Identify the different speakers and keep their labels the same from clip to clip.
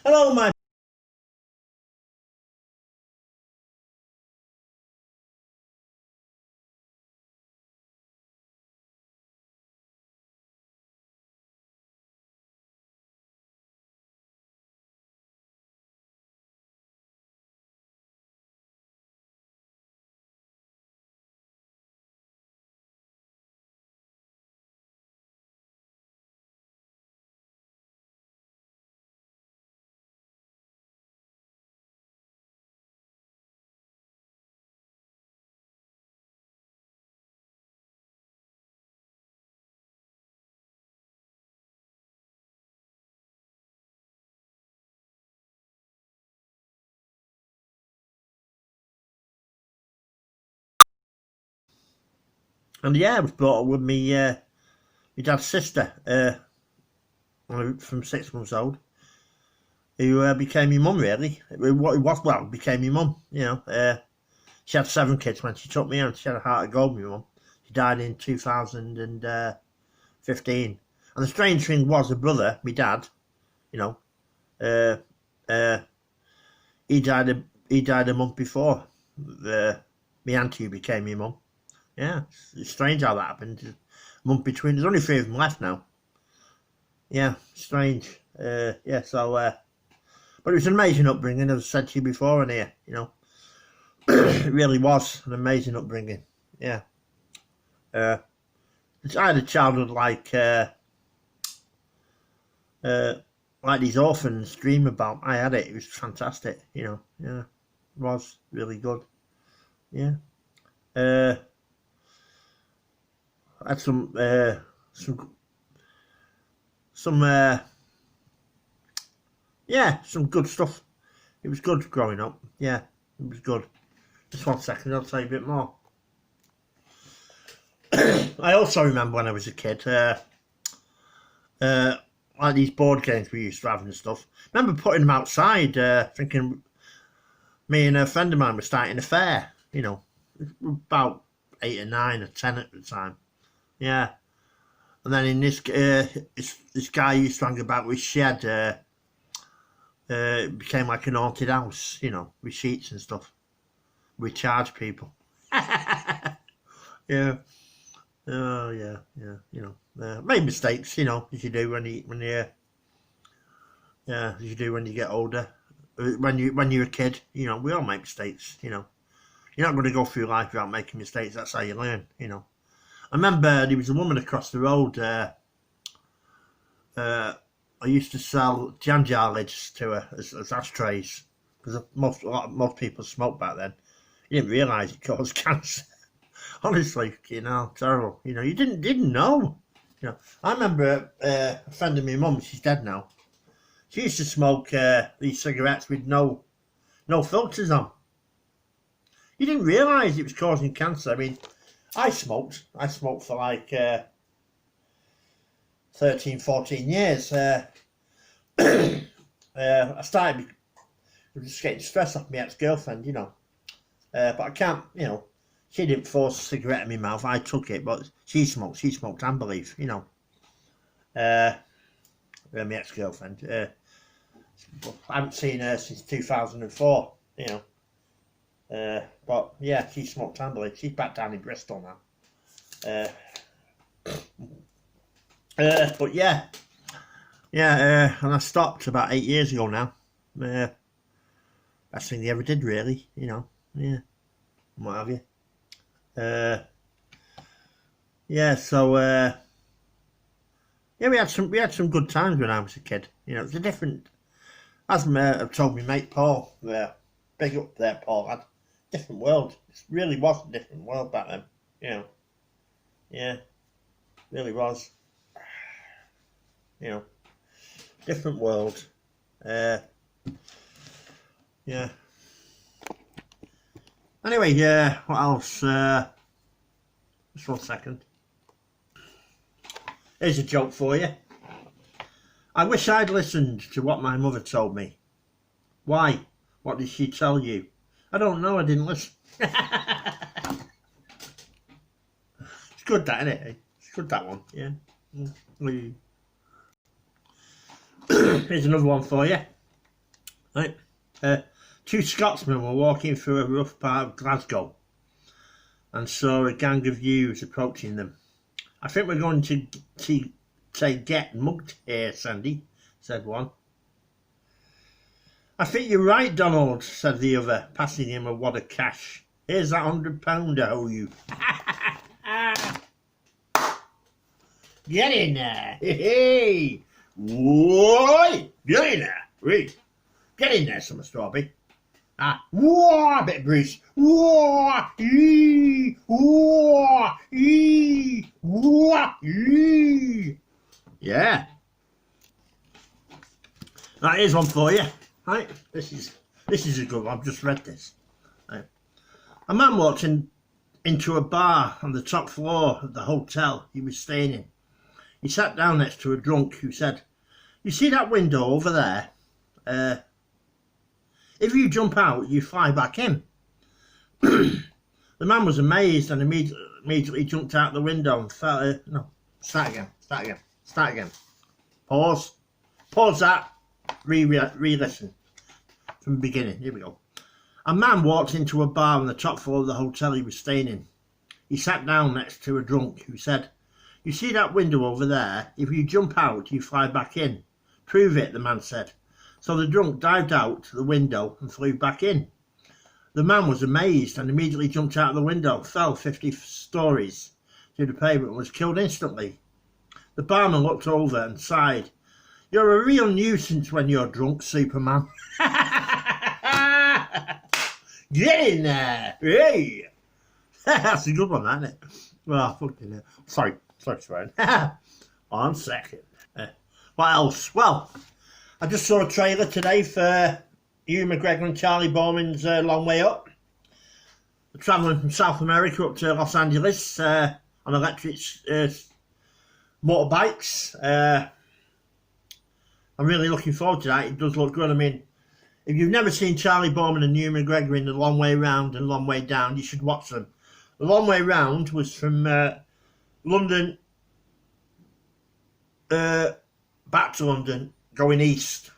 Speaker 1: Hello, my. And yeah, I was brought up with me, my dad's sister, from 6 months old, who became my mum, really. What it was, well, became my mum, you know. She had 7 kids when she took me out. She had a heart of gold, my mum. She died in 2015. And the strange thing was, a brother, my dad, you know, uh, uh, he died a month before my auntie who became my mum. Yeah, it's strange how that happened. A month between. There's only 3 of them left now. Yeah, strange. Yeah, so, but it was an amazing upbringing, as I said to you before in here, you know. It really was an amazing upbringing. Yeah. Uh, I had a childhood like these orphans dream about. I had it. It was fantastic, you know. Yeah, it was really good. Yeah. Uh, I had some yeah, some good stuff. It was good growing up. Yeah, it was good. Just 1 second, I'll tell you a bit more. I also remember when I was a kid, uh, like these board games we used to have and stuff. I remember putting them outside, thinking me and a friend of mine were starting a fair. You know, about 8 or 9 or 10 at the time. Yeah, and then in this guy used to hang about with shed. It became like an haunted house. You know, with sheets and stuff. We charge people. Yeah. Oh yeah, yeah. You know, made mistakes. You know, as you do when you yeah, as you do when you get older. When you're a kid, you know, we all make mistakes. You know, you're not going to go through life without making mistakes. That's how you learn. You know. I remember there was a woman across the road. Uh, I used to sell jam jar lids to her as ashtrays because most people smoked back then. You didn't realise it caused cancer. Honestly, you know, terrible. You know, you didn't know. You know, I remember a friend of my mum. She's dead now. She used to smoke these cigarettes with no filters on. You didn't realise it was causing cancer. I mean, I smoked. I smoked for like 13, 14 years. I started just getting stress off my ex-girlfriend, you know. But I can't, you know, she didn't force a cigarette in my mouth. I took it, but she smoked. She smoked Amberleaf, you know. My ex-girlfriend. I haven't seen her since 2004, you know. But yeah, she smoked Amberleaf. She's back down in Bristol now. But yeah, yeah, and I stopped about 8 years ago now. Best thing they ever did, really, you know. Yeah, what have you. Uh, yeah, so yeah, we had some good times when I was a kid. You know, it's a different. As I've told me mate Paul, big up there, Paul. Had different world. It really was a different world back then. You know, yeah, really was. You know, different world. Uh, yeah. Anyway, yeah. What else? Just 1 second. Here's a joke for you. I wish I'd listened to what my mother told me. Why? What did she tell you? I don't know. I didn't listen. It's good, that, isn't it? It's good, that one. Yeah. Here's another one for you. Right? Two Scotsmen were walking through a rough part of Glasgow and saw a gang of youths approaching them. "I think we're going to get mugged here, Sandy," said one. "I think you're right, Donald," said the other, passing him a wad of cash. "Here's that £100 I owe you." Get in there. Hey. Whoa. Get in there. Wait. Get in there, Summer Strawberry. Whoa, bit of Bruce. Whoa, whoa, whoa, yeah. Right, here's one for you. Right, this is a good one. I've just read this. Right. A man walked into a bar on the top floor of the hotel he was staying in. He sat down next to a drunk who said, "You see that window over there? If you jump out, you fly back in." The man was amazed and immediately jumped out the window and fell. No, start again. Pause that. Re-listen from the beginning. Here we go. A man walked into a bar on the top floor of the hotel he was staying in. He sat down next to a drunk who said, "You see that window over there? If you jump out, you fly back in." "Prove it," the man said. So the drunk dived out the window and flew back in. The man was amazed and immediately jumped out of the window, fell 50 stories to the pavement and was killed instantly. The barman looked over and sighed. "You're a real nuisance when you're drunk, Superman." Get in there. Hey. That's a good one, isn't it? Well, fucking hell. Sorry swearing. On second. What else? Well, I just saw a trailer today for Ewan McGregor and Charlie Bowman's Long Way Up. They're travelling from South America up to Los Angeles on electric motorbikes. I'm really looking forward to that. It does look good. I mean, if you've never seen Charlie Bowman and Ewan McGregor in The Long Way Round and Long Way Down, you should watch them. The Long Way Round was from London back to London, going east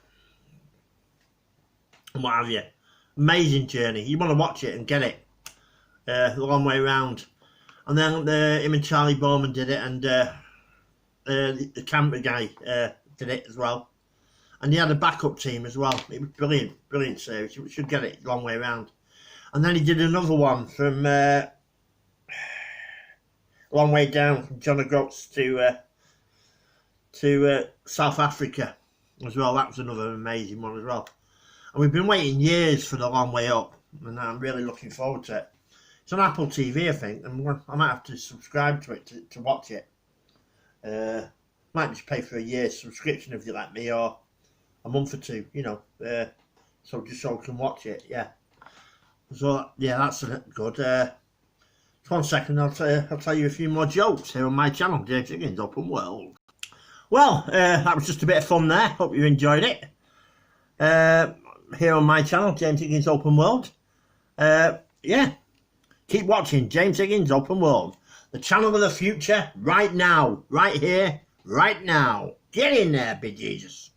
Speaker 1: and what have you. Amazing journey. You want to watch it and get it. The Long Way Round. And then him and Charlie Bowman did it, and the camper guy did it as well. And he had a backup team as well. It was brilliant series. You should get it, Long Way Round. And then he did another one from Long Way Down, from John O'Groats to South Africa as well. That was another amazing one as well. And we've been waiting years for The Long Way Up, and I'm really looking forward to it. It's on Apple TV, I think, and I might have to subscribe to it to watch it. Might just pay for a year's subscription if you like me, or a month or two, you know, so just so I can watch it. Yeah. So yeah, that's good. Just 1 second, I'll tell you a few more jokes here on my channel, James Higgins Open World. Well, that was just a bit of fun there. Hope you enjoyed it. Here on my channel, James Higgins Open World. Yeah, keep watching James Higgins Open World, the channel of the future, right now, right here, right now. Get in there, bejesus.